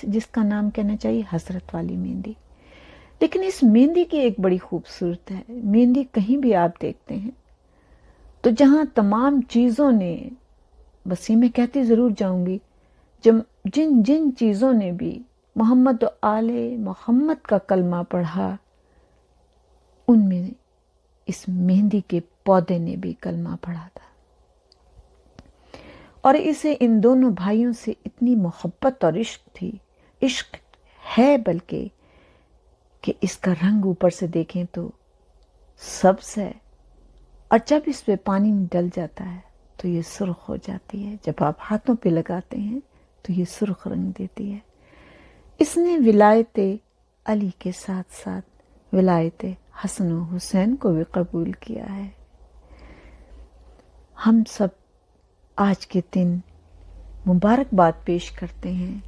جس کا نام کہنا چاہیے حسرت والی مہندی. لیکن اس مہندی کی ایک بڑی خوبصورت ہے. مہندی کہیں بھی آپ دیکھتے ہیں تو جہاں تمام چیزوں نے، بس یہ میں کہتی ضرور جاؤں گی، جن جن چیزوں نے بھی محمد و آل محمد کا کلمہ پڑھا، ان میں اس مہندی کے پودے نے بھی کلمہ پڑھا تھا. اور اسے ان دونوں بھائیوں سے اتنی محبت اور عشق تھی، عشق ہے بلکہ، کہ اس کا رنگ اوپر سے دیکھیں تو سبز ہے، اور جب اس پہ پانی ڈل جاتا ہے تو یہ سرخ ہو جاتی ہے. جب آپ ہاتھوں پہ لگاتے ہیں تو یہ سرخ رنگ دیتی ہے. اس نے ولایت علی کے ساتھ ساتھ ولایت حسن و حسین کو بھی قبول کیا ہے. ہم سب آج کے دن مبارکباد پیش کرتے ہیں